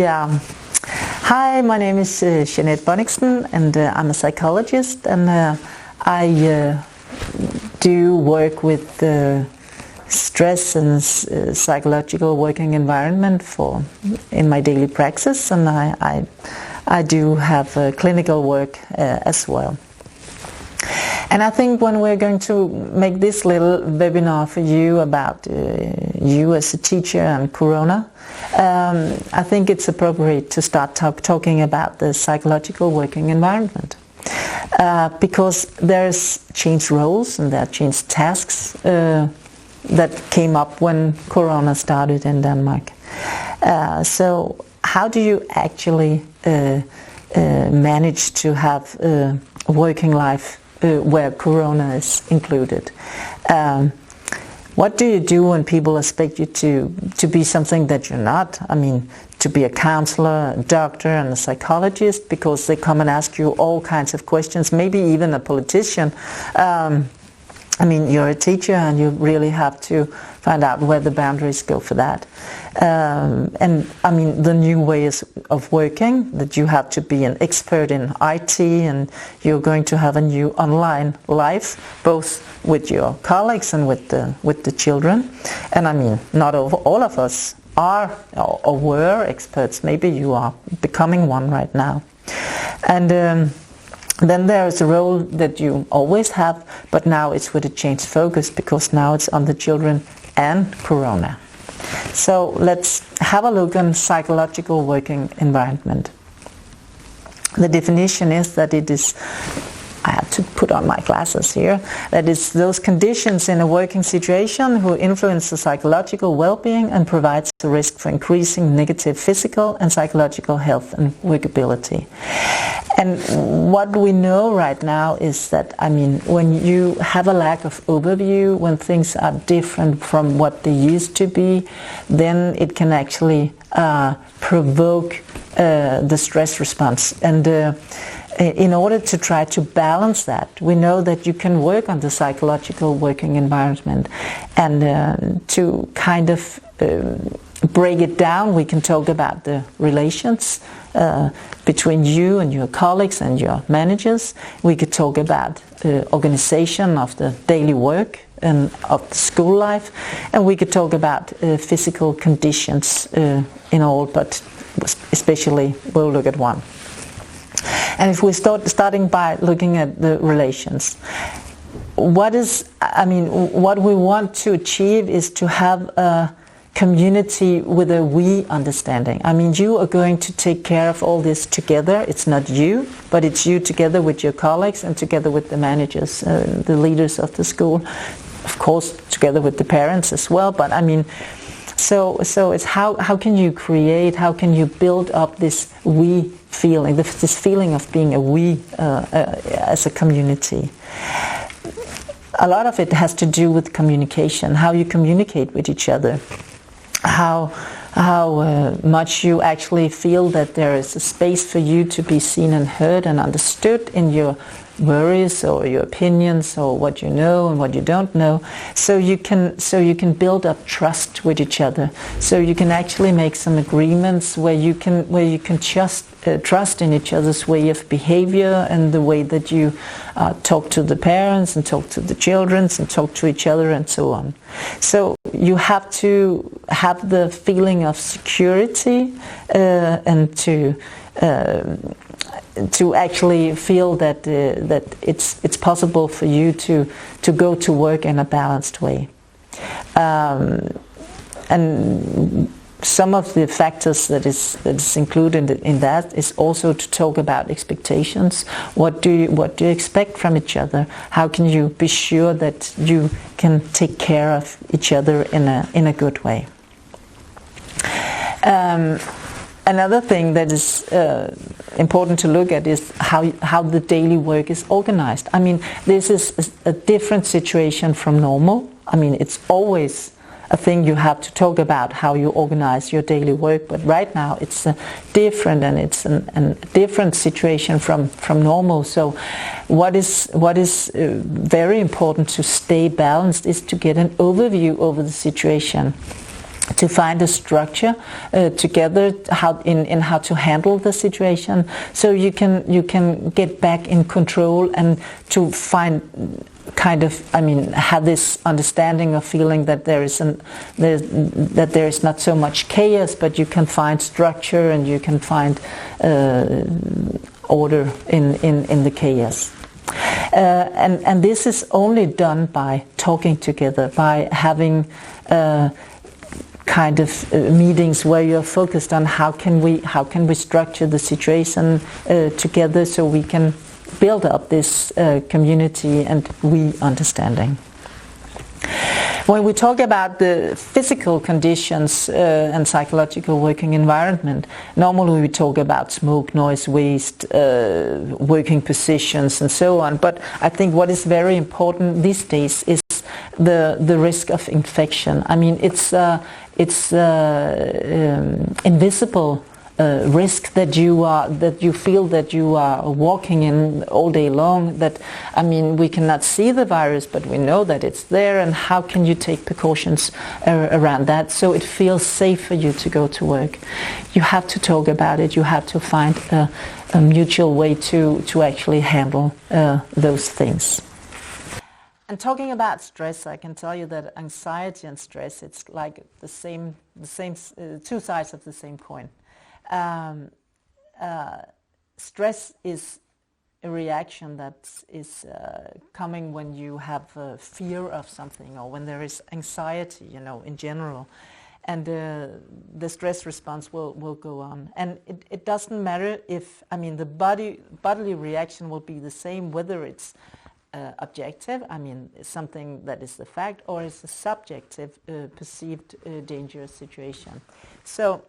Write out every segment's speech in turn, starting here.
Yeah. Hi, my name is Jeanette Bonniksen, and I'm a psychologist, and I do work with stress and psychological working environment in my daily practice, and I do have clinical work as well. And I think when we're going to make this little webinar for you about you as a teacher and Corona, I think it's appropriate to start talking about the psychological working environment. Because there's changed roles and there are changed tasks that came up when Corona started in Denmark. So how do you actually manage to have a working life where Corona is included? What do you do when people expect you to be something that you're not? I mean, to be a counselor, a doctor, and a psychologist, because they come and ask you all kinds of questions, maybe even a politician. I mean, you're a teacher and you really have to find out where the boundaries go for that. And I mean, the new ways of working, that you have to be an expert in IT and you're going to have a new online life, both with your colleagues and with the children. And I mean, not all of us are or were experts. Maybe you are becoming one right now. And then there is a role that you always have, but now it's with a changed focus because now it's on the children and Corona. So let's have a look on psychological working environment. The definition is that it is, I have to put on my glasses here, that is those conditions in a working situation who influence the psychological well-being and provides a risk for increasing negative physical and psychological health and workability. And what we know right now is that, I mean, when you have a lack of overview, when things are different from what they used to be, then it can actually provoke the stress response. And in order to try to balance that, we know that you can work on the psychological working environment, and to kind of break it down, we can talk about the relations between you and your colleagues and your managers. We could talk about the organization of the daily work and of the school life, and we could talk about physical conditions in all, but especially we'll look at one. And if we starting by looking at the relations, what we want to achieve is to have a community with a we understanding. I mean, you are going to take care of all this together. It's not you, but it's you together with your colleagues and together with the managers, the leaders of the school, of course together with the parents as well. But I mean, so it's how can you create, how can you build up this we feeling, this feeling of being a we as a community. A lot of it has to do with communication, how you communicate with each other, how much you actually feel that there is a space for you to be seen and heard and understood in your worries or your opinions or what you know and what you don't know, so you can build up trust with each other, so you can actually make some agreements where you can just trust in each other's way of behavior and the way that you talk to the parents and talk to the children and talk to each other and so on. So you have to have the feeling of security and to actually feel that it's possible for you to go to work in a balanced way. And some of the factors that is included in that is also to talk about expectations. What do you expect from each other? How can you be sure that you can take care of each other in a good way? Another thing that is important to look at is how the daily work is organized. I mean, this is a different situation from normal. I mean, it's always a thing you have to talk about, how you organize your daily work, but right now it's different, and it's a different situation from normal. So what is very important to stay balanced is to get an overview over the situation. to find a structure together in how to handle the situation, so you can get back in control and to find kind of, have this understanding or feeling that there is not so much chaos, but you can find structure and you can find order in the chaos. And this is only done by talking together, by having kind of meetings where you're focused on how can we structure the situation together, so we can build up this community and we understanding. When we talk about the physical conditions and psychological working environment, normally we talk about smoke, noise, waste, working positions and so on. But I think what is very important these days is the risk of infection. It's invisible risk that you feel that you are walking in all day long. That we cannot see the virus, but we know that it's there. And how can you take precautions around that so it feels safe for you to go to work? You have to talk about it. You have to find a mutual way to actually handle those things. And talking about stress, I can tell you that anxiety and stress, it's like the same two sides of the same coin. Stress is a reaction that is coming when you have fear of something, or when there is anxiety, in general. And the stress response will go on. And it doesn't matter if, the bodily reaction will be the same, whether it's objective, something that is the fact, or it's a subjective, perceived dangerous situation. So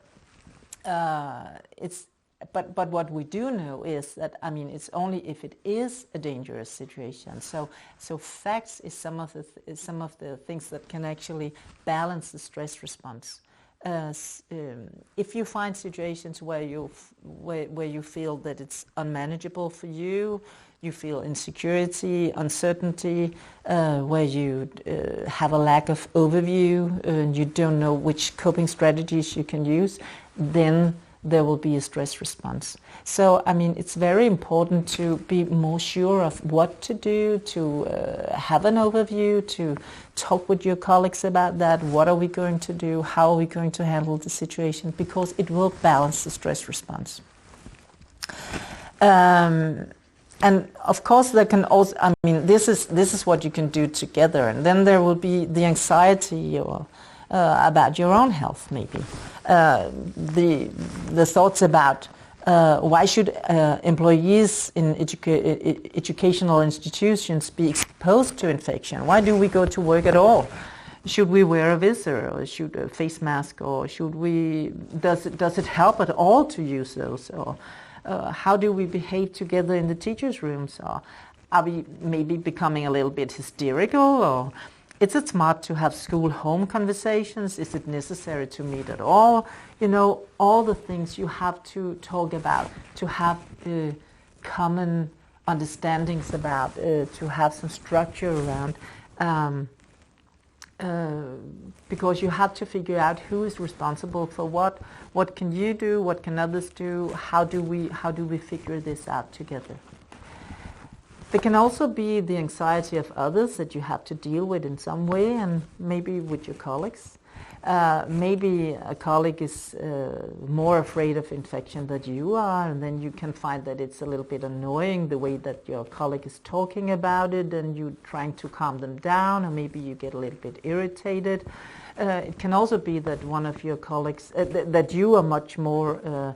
but what we do know is that it's only if it is a dangerous situation. So facts is some of the things that can actually balance the stress response. If you find situations where you feel that it's unmanageable for you, you feel insecurity, uncertainty, where you have a lack of overview and you don't know which coping strategies you can use, then there will be a stress response. So, it's very important to be more sure of what to do, to have an overview, to talk with your colleagues about that. What are we going to do? How are we going to handle the situation? Because it will balance the stress response. And of course, there can also, this is what you can do together. And then there will be the anxiety or about your own health, maybe. The thoughts about why should employees in educational institutions be exposed to infection? Why do we go to work at all? Should we wear a visor, or should a face mask, or does it help at all to use those? Or how do we behave together in the teachers' rooms? Or are we maybe becoming a little bit hysterical? Or is it smart to have school-home conversations? Is it necessary to meet at all? All the things you have to talk about, to have common understandings about, to have some structure around, because you have to figure out who is responsible for what can you do, what can others do, how do we figure this out together. There can also be the anxiety of others that you have to deal with in some way, and maybe with your colleagues. Maybe a colleague is more afraid of infection than you are, and then you can find that it's a little bit annoying the way that your colleague is talking about it, and you're trying to calm them down, or maybe you get a little bit irritated. It can also be that one of your colleagues, that you are much more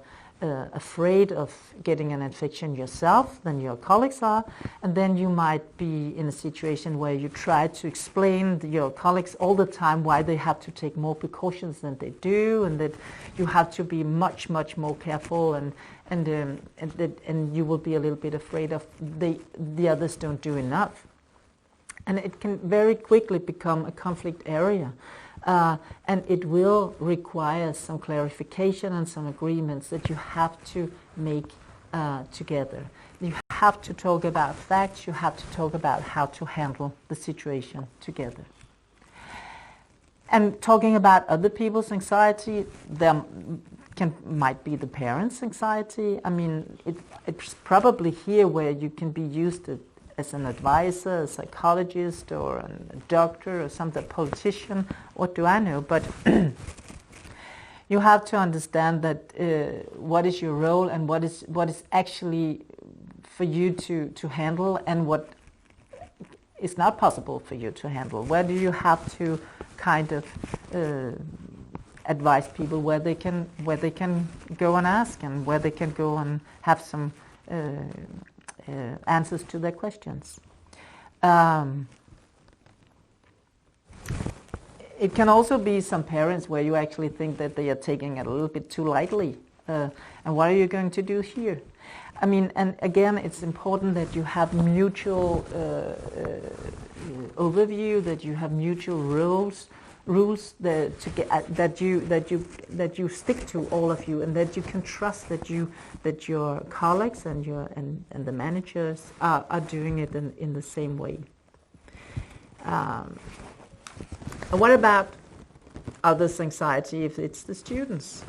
afraid of getting an infection yourself than your colleagues are, and then you might be in a situation where you try to explain to your colleagues all the time why they have to take more precautions than they do, and that you have to be much more careful, and you will be a little bit afraid of the others don't do enough, and it can very quickly become a conflict area. And it will require some clarification and some agreements that you have to make together. You have to talk about facts, you have to talk about how to handle the situation together. And talking about other people's anxiety, there might be the parents' anxiety. I mean, it's probably here where you can be used as an advisor, a psychologist, or a doctor, or some politician. What do I know? But you have to understand that what is your role and what is actually for you to handle, and what is not possible for you to handle. Where do you have to kind of advise people where they can go and ask, and where they can go and have some answers to their questions. It can also be some parents where you actually think that they are taking it a little bit too lightly. And what are you going to do here? I mean, and again, it's important that you have mutual overview, that you have mutual rules that you stick to, all of you, and that you can trust that your colleagues and the managers are doing it in the same way. What about others' anxiety if it's the students?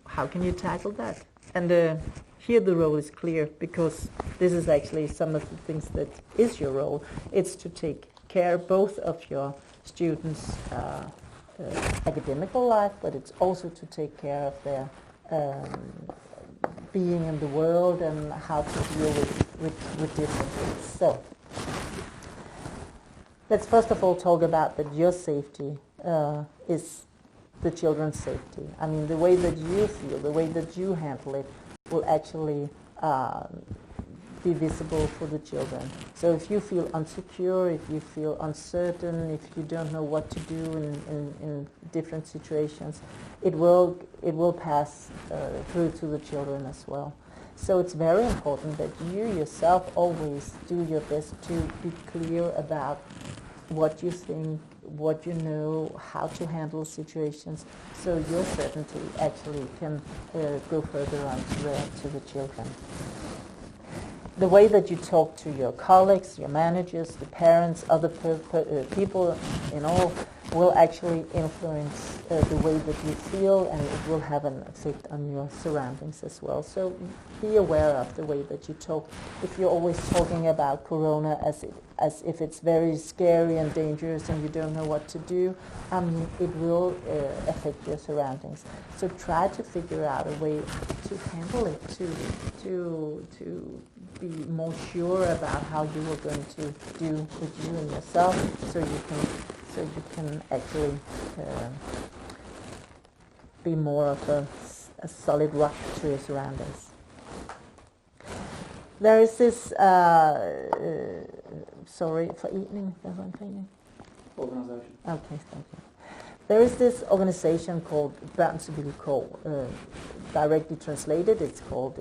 How can you tackle that? And here the role is clear, because this is actually some of the things that is your role. It's to take care both of your students' academical life, but it's also to take care of their being in the world and how to deal with different things. So let's first of all talk about that your safety is the children's safety. I mean, the way that you feel, the way that you handle it will actually be visible for the children. So if you feel insecure, if you feel uncertain, if you don't know what to do in different situations, it will pass through to the children as well. So it's very important that you yourself always do your best to be clear about what you think, what you know, how to handle situations, so your certainty actually can go further on to the children. The way that you talk to your colleagues, your managers, the parents, other people in all will actually influence the way that you feel, and it will have an effect on your surroundings as well. So be aware of the way that you talk. If you're always talking about Corona as if it's very scary and dangerous and you don't know what to do, it will affect your surroundings. So try to figure out a way to handle it, to be more sure about how you are going to do with you and yourself, so you can actually be more of a solid rock to your surroundings. There is this Forening. Organisation. Okay, thank you. There is this organization called Børns Vilkår. Directly translated, it's called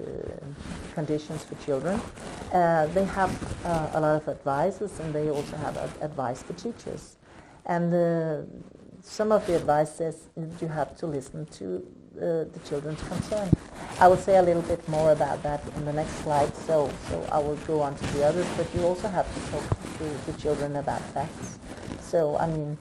Conditions for Children. They have a lot of advisors, and they also have advice for teachers. And some of the advice says you have to listen to the children's concern. I will say a little bit more about that in the next slide, so I will go on to the others, but you also have to talk to the children about facts. So, I mean,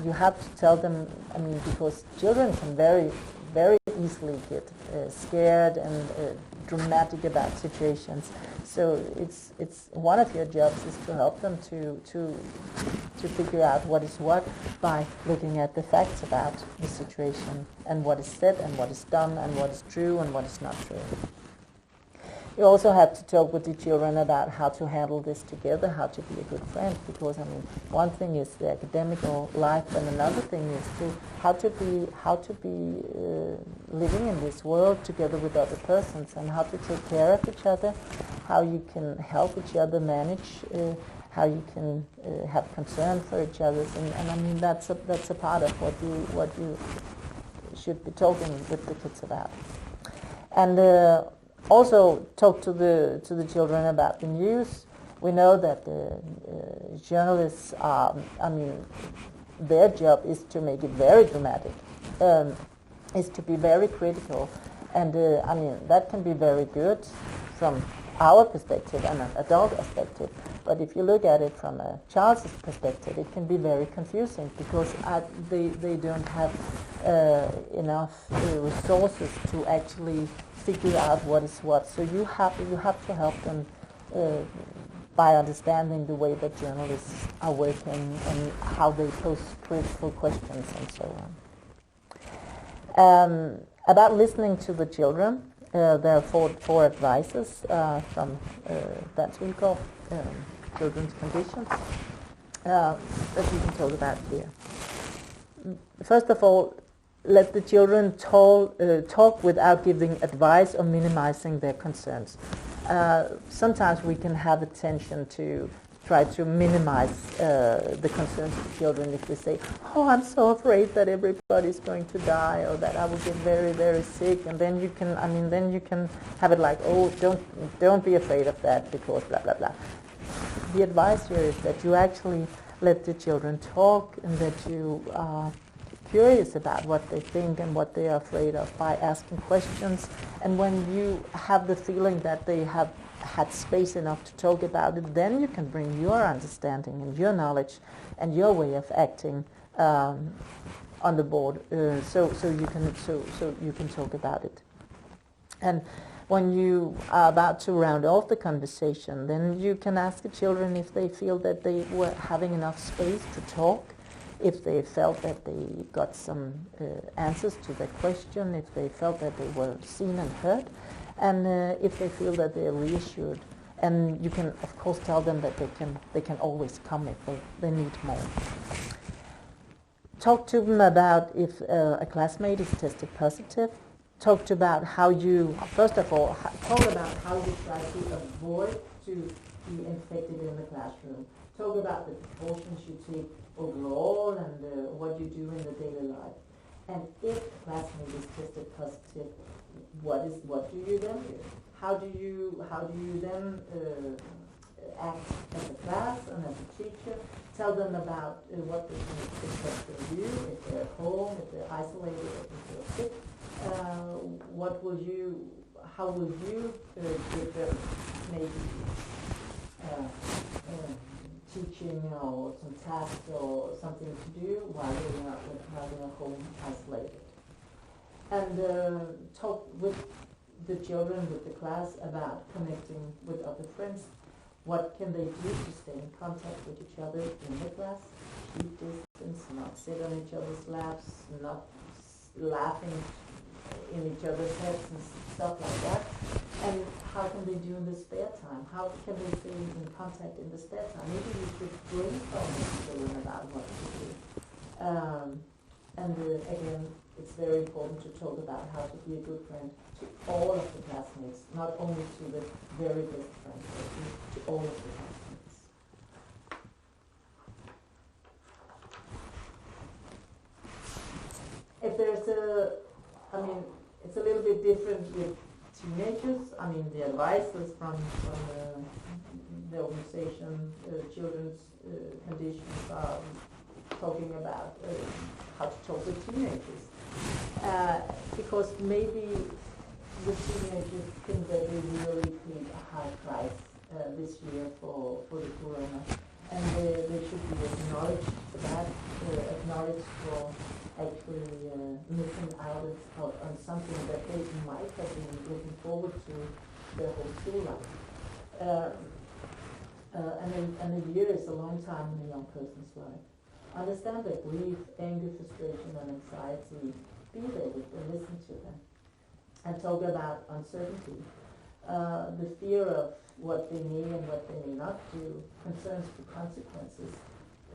you have to tell them, I mean, because children can very, very easily get scared and dramatic about situations. So it's one of your jobs is to help them to figure out what is what by looking at the facts about the situation and what is said and what is done and what is true and what is not true. You also have to talk with the children about how to handle this together, how to be a good friend, because I mean, one thing is the academic life, and another thing is how to be living in this world together with other persons, and how to take care of each other, how you can help each other manage, how you can have concern for each other, and I mean that's a part of what you should be talking with the kids about, and. Also talk to the children about the news. We know that the journalists are, I mean, their job is to make it very dramatic, is to be very critical, and I mean that can be very good from our perspective and an adult perspective. But if you look at it from a child's perspective, it can be very confusing because they don't have enough resources to actually figure out what is what. So you have to help them by understanding the way that journalists are working and how they pose critical questions and so on. About listening to the children, there are four advices from Dansk Vilkår, Children's Conditions, that you can talk about here. First of all, let the children talk without giving advice or minimizing their concerns. Sometimes we can have a tension to try to minimize the concerns of children if we say, oh, I'm so afraid that everybody's going to die or that I will get very, very sick. And then you can have it like, oh, don't be afraid of that because blah, blah, blah. The advice here is that you actually let the children talk and that you are curious about what they think and what they are afraid of by asking questions. And when you have the feeling that they have had space enough to talk about it, then you can bring your understanding and your knowledge and your way of acting on the board, so you can talk about it. And when you are about to round off the conversation, then you can ask the children if they feel that they were having enough space to talk, if they felt that they got some answers to their question, if they felt that they were seen and heard, and if they feel that they are reassured. And you can, of course, tell them that they can always come if they need more. Talk to them about if a classmate is tested positive. Talk about how you, first of all, talk about how you try to avoid to be infected in the classroom. Talk about the precautions you take overall and what you do in the daily life. And if a classmate is tested positive, what do you then do? How do you then act as a class and as a teacher? Tell them about what they can expect from you if they're at home, if they're isolated, if they're sick. How will you give them maybe teaching or some tasks or something to do while they are home isolated? And talk with the children, with the class, about connecting with other friends. What can they do to stay in contact with each other in the class? Keep distance, not sit on each other's laps, not laughing in each other's heads and stuff like that. And how can they do in the spare time? How can they stay in contact in the spare time? Maybe you should brainstorm with children about what to do. Again, it's very important to talk about how to be a good friend to all of the classmates, not only to the very best friends, but to all of the classmates. If there's it's a little bit different with teenagers. The advices from the organization, Children's Conditions, are talking about how to talk with teenagers. Because maybe the teenagers think that they really paid a high price this year for the corona. And they should be acknowledged for that, acknowledged for actually missing out on something that they might have been looking forward to their whole school life. And a year is a long time in a young person's life. Understand their grief, anger, frustration, and anxiety. Be there with them, listen to them, and talk about uncertainty, the fear of what they may and what they may not do, concerns for consequences.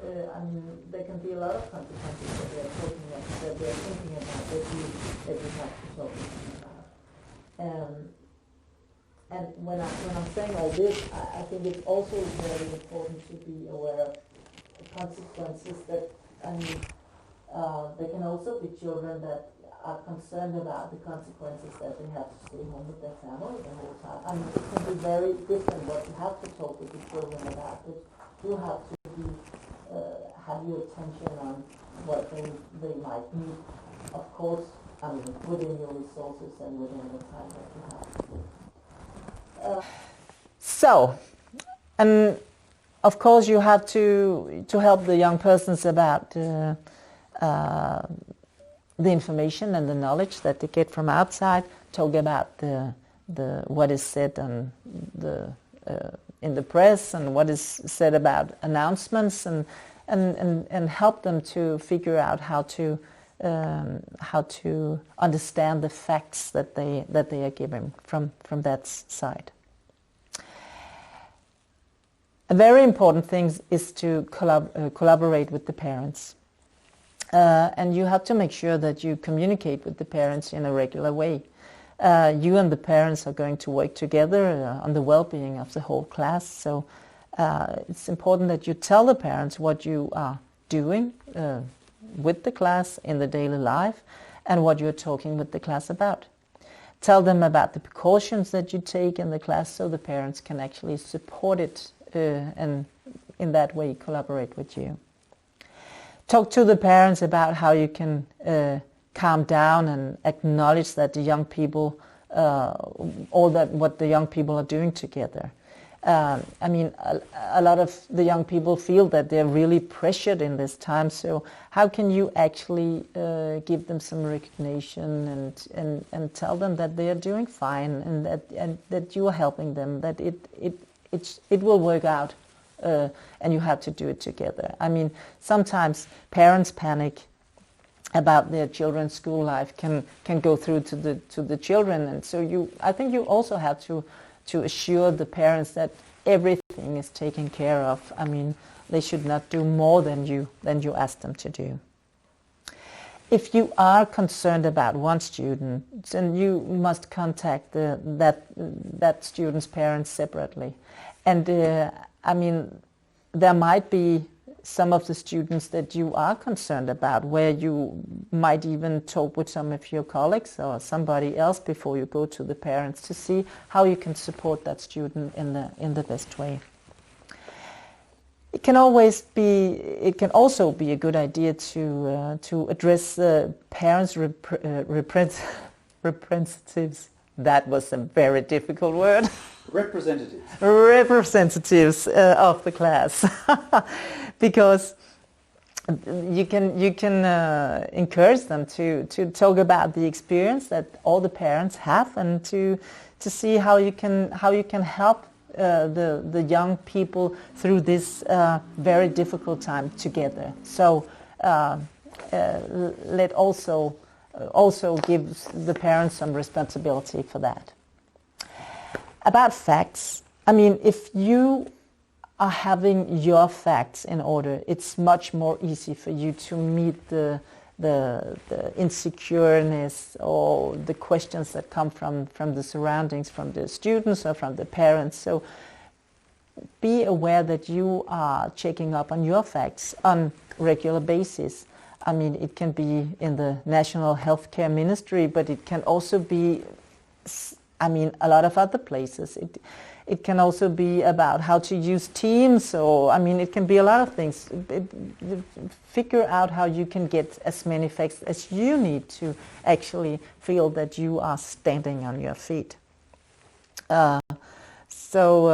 There can be a lot of consequences that they're thinking about that you have to talk to them about. And when I'm saying all this, I think it's also very important to be aware of consequences that, there can also be children that are concerned about the consequences that they have to stay home with their family the whole time. It can be very different what you have to talk with the children about, but you have to be, have your attention on what they might need, of course, within your resources and within the time that you have. So, and of course you have to help the young persons about the information and the knowledge that they get from outside, talk about the what is said on the in the press and what is said about announcements, and help them to figure out how to understand the facts that they are given from that side. A very important thing is to collaborate with the parents. And you have to make sure that you communicate with the parents in a regular way. You and the parents are going to work together on the well-being of the whole class. So it's important that you tell the parents what you are doing with the class in the daily life and what you're talking with the class about. Tell them about the precautions that you take in the class so the parents can actually support it and in that way collaborate with you. Talk to the parents about how you can calm down and acknowledge that the young people, or that what the young people are doing together. I mean, a lot of the young people feel that they're really pressured in this time. So how can you actually give them some recognition and tell them that they are doing fine and that you are helping them, that it will work out, and you have to do it together. I mean, sometimes parents panic about their children's school life can go through to the children, and so I think you also have to assure the parents that everything is taken care of. I mean, they should not do more than you ask them to do. If you are concerned about one student, then you must contact that student's parents separately. And I mean, there might be some of the students that you are concerned about, where you might even talk with some of your colleagues or somebody else before you go to the parents to see how you can support that student in the best way. It can also be a good idea to address the parents' representatives. That was a very difficult word. Representatives of the class, because you can encourage them to talk about the experience that all the parents have, and to see how you can help the young people through this very difficult time together. So let also give the parents some responsibility for that. About facts, I mean, if you are having your facts in order, it's much more easy for you to meet the insecureness or the questions that come from the surroundings, from the students or from the parents. So be aware that you are checking up on your facts on regular basis. I mean, it can be in the National Healthcare Ministry, but it can also be, I mean, a lot of other places. It can also be about how to use Teams, or I mean, it can be a lot of things. Figure out how you can get as many facts as you need to actually feel that you are standing on your feet. So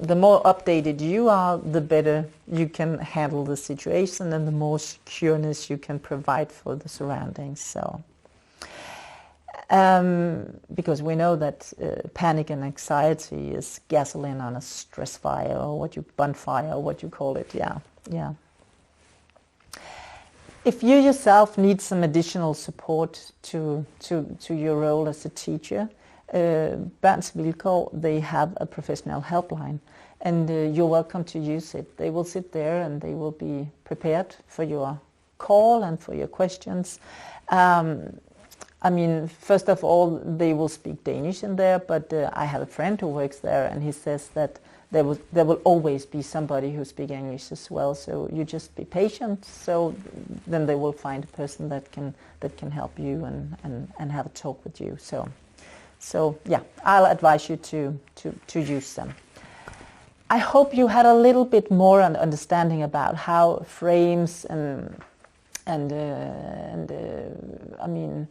the more updated you are, the better you can handle the situation and the more secureness you can provide for the surroundings. So, because we know that panic and anxiety is gasoline on a stress fire, or bonfire, or what you call it. Yeah. If you yourself need some additional support to your role as a teacher, Børns Vilkår, they have a professional helpline, and you're welcome to use it. They will sit there and they will be prepared for your call and for your questions. I mean, first of all, they will speak Danish in there, but I have a friend who works there, and he says that there will always be somebody who speaks English as well. So you just be patient. So then they will find a person that can help you and have a talk with you. So yeah, I'll advise you to use them. I hope you had a little bit more understanding about how frames and I mean,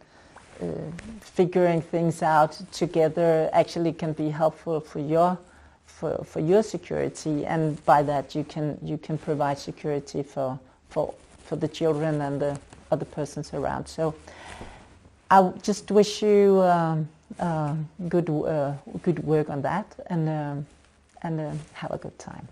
figuring things out together actually can be helpful for your for your security, and by that you can provide security for the children and the other persons around. So I just wish you good work on that, and have a good time.